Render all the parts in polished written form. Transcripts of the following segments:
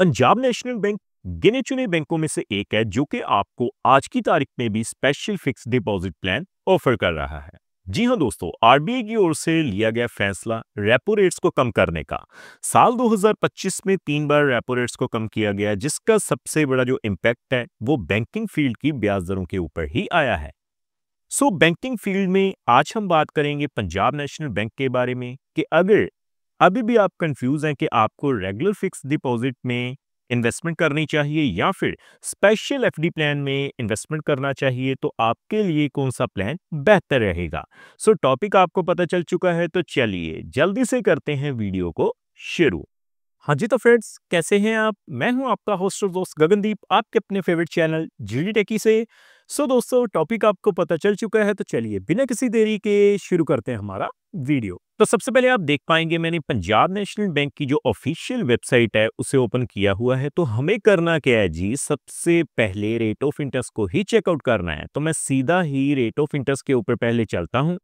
Punjab National bank गिने चुने बैंकों में से एक है जो कि आपको आज की तारीख में भी special fix deposit plan offer कर रहा है। जी हां दोस्तों, आरबीआई की ओर से लिया गया फैसला रेपो रेट्स को कम करने का। साल 2025 में 3 बार रेपो रेट्स को कम किया गया, जिसका सबसे बड़ा जो इम्पैक्ट है वो बैंकिंग फील्ड की ब्याज दरों के ऊपर ही आया है। बैंकिंग फील्ड में आज हम बात करेंगे पंजाब नेशनल बैंक के बारे में कि अगर अभी भी आप कंफ्यूज हैं कि आपको रेगुलर फिक्स डिपॉजिट में इन्वेस्टमेंट करनी चाहिए या फिर स्पेशल एफडी प्लान में इन्वेस्टमेंट करना चाहिए, तो आपके लिए कौन सा प्लान बेहतर रहेगा। टॉपिक आपको पता चल चुका है, तो चलिए जल्दी से करते हैं वीडियो को शुरू। हाँ जी, तो फ्रेंड्स कैसे हैं आप? मैं हूं आपका होस्ट और दोस्त गगनदीप, आपके अपने फेवरेट चैनल जीडी टेकी से। दोस्तों, टॉपिक आपको पता चल चुका है, तो चलिए बिना किसी देरी के शुरू करते हैं हमारा वीडियो। तो सबसे पहले आप देख पाएंगे मैंने पंजाब नेशनल बैंक की जो ऑफिशियल वेबसाइट है उसे ओपन किया हुआ है। तो हमें करना क्या है जी, सबसे पहले रेट ऑफ इंटरेस्ट को ही चेकआउट करना है। तो मैं सीधा ही रेट ऑफ इंटरेस्ट के ऊपर पहले चलता हूं।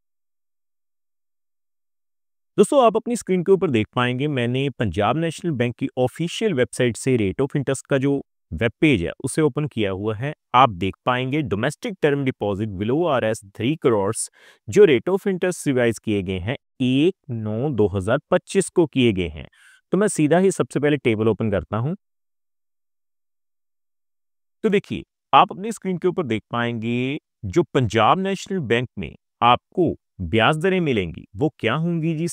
दोस्तों, आप अपनी स्क्रीन के ऊपर देख पाएंगे मैंने पंजाब नेशनल बैंक की ऑफिशियल वेबसाइट से रेट ऑफ इंटरेस्ट का जो वेब पेज है उसे ओपन किया हुआ है। आप देख पाएंगे domestic term deposit below RS 3 crore जो रेट ऑफ इंटरेस्ट रिवाइज किए गए हैं 1/9/2025 को किए गए हैं। तो मैं सीधा ही सबसे पहले टेबल ओपन करता हूं। तो देखिए, आप अपनी स्क्रीन के ऊपर देख पाएंगे जो पंजाब नेशनल बैंक में आपको ब्याज दरें मिलेंगी वो क्या होंगी जी।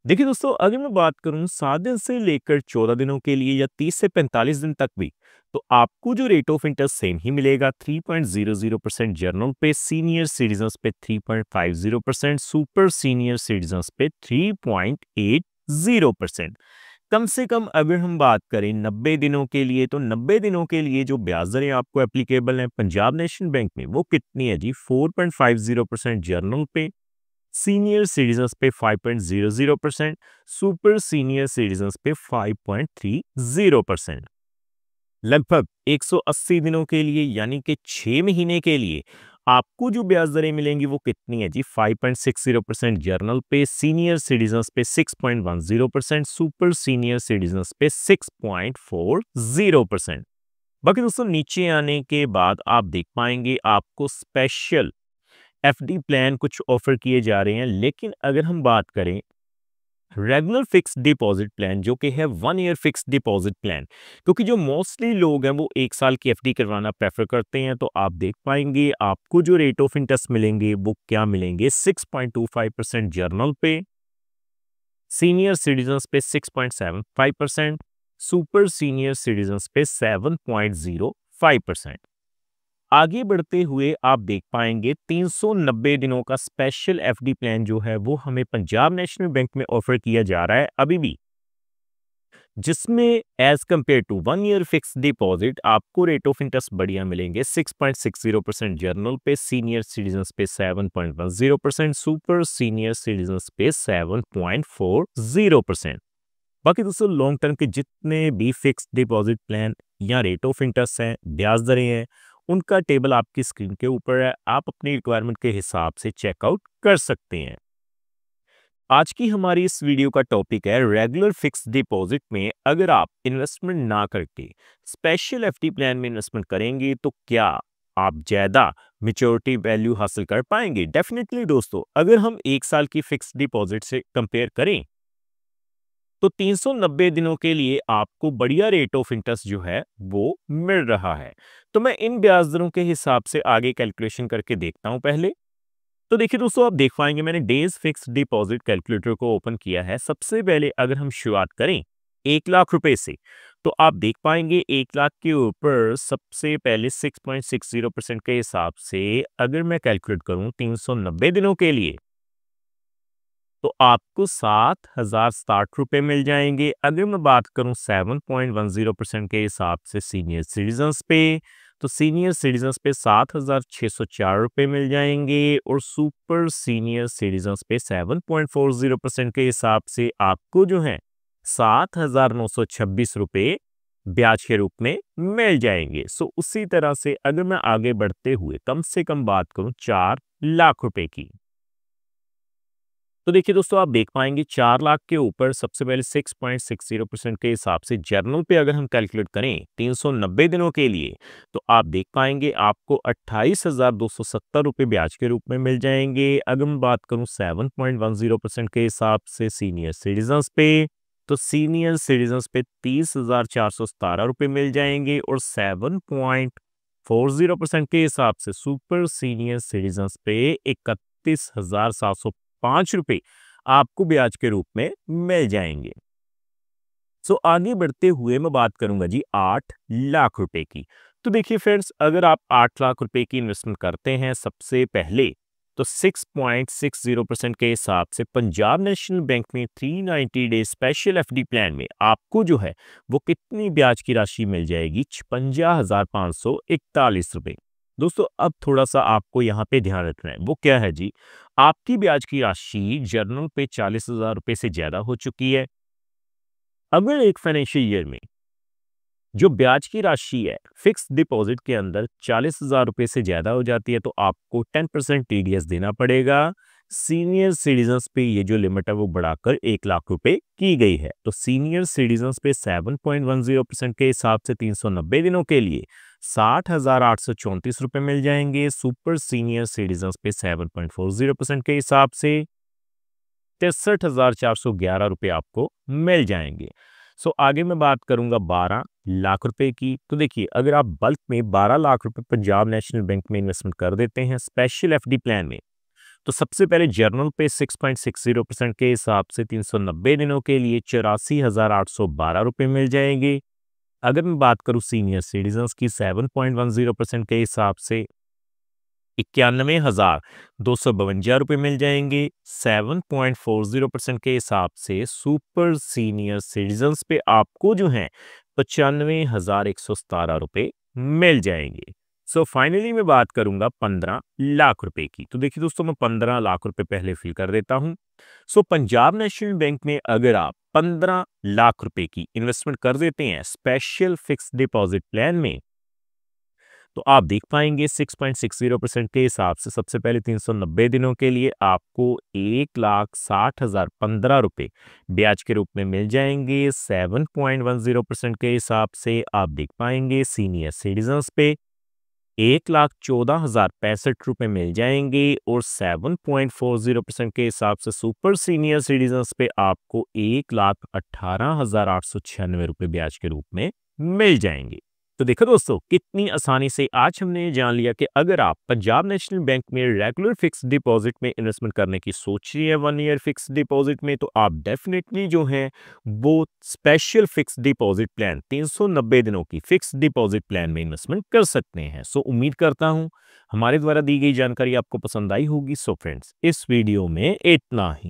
देखिए दोस्तों, अगर मैं बात करूं 7 दिन से लेकर 14 दिनों के लिए या 30 से 45 दिन तक भी, तो आपको जो रेट ऑफ इंटरेस्ट सेम ही मिलेगा। 3.00% जर्नल पे, सीनियर सिटीजन्स पे 3.50%, सुपर सीनियर सिटीजन्स पे 3.80%। कम से कम अगर हम बात करें 90 दिनों के लिए, तो 90 दिनों के लिए जो ब्याज दरें आपको एप्लीकेबल हैं पंजाब नेशनल बैंक में वो कितनी है जी। 4.50% जर्नल पे, सीनियर सिटीजन्स पे 5.00%, सुपर सीनियर सिटीजन्स पे 5.30%। लगभग 180 दिनों के लिए यानी कि 6 महीने के लिए आपको जो ब्याज दरें मिलेंगी वो कितनी है जी। 5.60% जर्नल पे, सीनियर सिटीजन्स पे 6.10%, सुपर सीनियर सिटीजन्स पे 6.40%। बाकी दोस्तों, नीचे आने के बाद आप देख पाएंगे आपको स्पेशल एफडी प्लान कुछ ऑफर किए जा रहे हैं। लेकिन अगर हम बात करें रेगुलर फिक्स डिपॉजिट प्लान जो कि है 1 ईयर फिक्स डिपॉजिट प्लान, क्योंकि जो मोस्टली लोग हैं वो 1 साल की एफडी करवाना प्रेफर करते हैं, तो आप देख पाएंगे आपको जो रेट ऑफ इंटरेस्ट मिलेंगे वो क्या मिलेंगे। 6.25% जर्नल पे, सीनियर सिटीजन्स पे 6.75%, सुपर सीनियर सिटीजन्स पे 7.05%। आगे बढ़ते हुए आप देख पाएंगे 390 दिनों का स्पेशल एफडी प्लान जो है वो हमें पंजाब नेशनल बैंक में ऑफर किया जा रहा है अभी भी, जिसमें as compare to 1 year fix deposit आपको रेट ऑफ इंटरेस्ट बढ़िया मिलेंगे। 6.60% जर्नल पे, सीनियर सिटीजन्स पे 7.10%, सुपर सीनियर सिटीजन्स पे 7.40%। बाकी दोस्तों, लॉन्ग टर्म के जितने भी फिक्स डिपॉजिट प्लान या रेट ऑफ इंटरेस्ट हैं, ब्याज दरें हैं, उनका टेबल आपकी स्क्रीन के ऊपर है। आप अपनी रिक्वायरमेंट के हिसाब से चेकआउट कर सकते हैं। आज की हमारी इस वीडियो का टॉपिक है रेगुलर फिक्स डिपॉजिट में अगर आप इन्वेस्टमेंट ना करके स्पेशल एफडी प्लान में इन्वेस्टमेंट करेंगे तो क्या आप ज्यादा मेच्योरिटी वैल्यू हासिल कर पाएंगे। डेफिनेटली दोस्तों, अगर हम 1 साल की फिक्स डिपॉजिट से कंपेयर करें तो 390 दिनों के लिए आपको बढ़िया रेट ऑफ इंटरेस्ट जो है वो मिल रहा है। तो मैं इन ब्याज दरों के हिसाब से आगे कैलकुलेशन करके देखता हूं पहले। तो देखिए दोस्तों, आप देख पाएंगे मैंने डेज फिक्स डिपॉजिट कैलकुलेटर को ओपन किया है। सबसे पहले अगर हम शुरुआत करें 1 लाख रुपए से, तो आप देख पाएंगे 1 लाख के ऊपर सबसे पहले 6.60% के हिसाब से अगर मैं कैलकुलेट करूं 390 दिनों के लिए, तो आपको 7,060 रुपए मिल जाएंगे। अगर मैं बात करूं 7.10% के हिसाब से सीनियर सिटीजन्स पे, तो सीनियर सिटीजन्स पे 7,604 रुपए मिल जाएंगे और सुपर सीनियर सिटीजन्स पे 7.40% के हिसाब से आपको जो है 7,926 रुपए ब्याज के रूप में मिल जाएंगे। उसी तरह से अगर मैं आगे बढ़ते हुए कम से कम बात करूं 4 लाख रुपए की, तो देखिए दोस्तों, आप देख पाएंगे 4 लाख के ऊपर सबसे पहले 6.60% के हिसाब से जर्नल पे अगर हम कैलकुलेट करें 390 दिनों के लिए, तो आप देख पाएंगे आपको 28,270 रुपये ब्याज के रूप में मिल जाएंगे। अगर मैं बात करूं 7.10% के हिसाब से सीनियर सिटीजन्स पे, तो सीनियर सिटीजन्स पे 30,417 रुपये मिल जाएंगे और 7.40% के हिसाब से सुपर सीनियर सिटीजन्स पे 31,705 रुपये आपको ब्याज के रूप में मिल जाएंगे। सो आगे बढ़ते हुए मैं बात करूंगा जी 8 लाख रुपए की। तो देखिए फ्रेंड्स, अगर आप 8 लाख रुपए की इन्वेस्टमेंट करते हैं सबसे पहले, तो 6.60% के हिसाब से पंजाब नेशनल बैंक में 390 डे स्पेशल एफडी प्लान में आपको जो है वो कितनी ब्याज की राशि मिल जाएगी? 56,541 रुपए। दोस्तों, अब थोड़ा सा आपको यहाँ पे ध्यान रखना है, वो क्या है जी? आपकी ब्याज की राशि जर्नल पे 40,000 रुपए से ज्यादा हो चुकी है। अगर एक फाइनेंशियल ईयर में जो ब्याज की राशि है फिक्स डिपॉजिट के अंदर 40,000 रुपए से ज्यादा हो जाती है, तो आपको 10% टीडीएस देना पड़ेगा। सीनियर सिटीजन्स पे ये जो लिमिट है वो बढ़ाकर 1 लाख रुपए की गई है। तो सीनियर सिटीजन्स पे 7.10% के हिसाब से 390 दिनों के लिए 60,834 रुपए मिल जाएंगे। सुपर सीनियर सिटीजन्स पे 7.40% के हिसाब से 63,411 रुपए आपको मिल जाएंगे। सो आगे मैं बात करूंगा 12 लाख रुपए की। तो देखिए, अगर आप बल्क में 12 लाख रुपए पंजाब नेशनल बैंक में इन्वेस्टमेंट कर देते हैं स्पेशल एफडी प्लान में, तो सबसे पहले जर्नल पे 6.60% के हिसाब से 390 दिनों के लिए 84,812 रुपए मिल जाएंगे। अगर मैं बात करूं सीनियर सिटीजन्स की 7.10% के हिसाब से 91,252 रुपये मिल जाएंगे। 7.40% के हिसाब से सुपर सीनियर सिटीजन्स पे आपको जो है 95,117 रुपये मिल जाएंगे। सो फाइनली मैं बात करूंगा 15 लाख रुपए की। तो देखिए दोस्तों, मैं 15 लाख रुपए पहले फिल कर देता हूं। सो पंजाब नेशनल बैंक में अगर आप 15 लाख रुपए की इन्वेस्टमेंट कर देते हैं स्पेशल फिक्स डिपॉजिट प्लान में, तो आप देख पाएंगे 6.60% के हिसाब से सबसे पहले 390 दिनों के लिए आपको 1,60,015 रुपए ब्याज के रूप में मिल जाएंगे। 7.10% के हिसाब से आप देख पाएंगे सीनियर सिटीजन्स पे 1,14,065 रुपए मिल जाएंगे और 7.40% के हिसाब से सुपर सीनियर सिटीजन्स पे आपको 1,18,896 रुपए ब्याज के रूप में मिल जाएंगे। तो देखो दोस्तों, कितनी आसानी से आज हमने जान लिया कि अगर आप पंजाब नेशनल बैंक में रेगुलर फिक्स डिपॉजिट में इन्वेस्टमेंट करने की सोच रही है 1 ईयर फिक्स डिपॉजिट में, तो आप डेफिनेटली जो है वो स्पेशल फिक्स डिपॉजिट प्लान 390 दिनों की फिक्स डिपॉजिट प्लान में इन्वेस्टमेंट कर सकते हैं। सो उम्मीद करता हूं हमारे द्वारा दी गई जानकारी आपको पसंद आई होगी। सो फ्रेंड्स, इस वीडियो में इतना ही।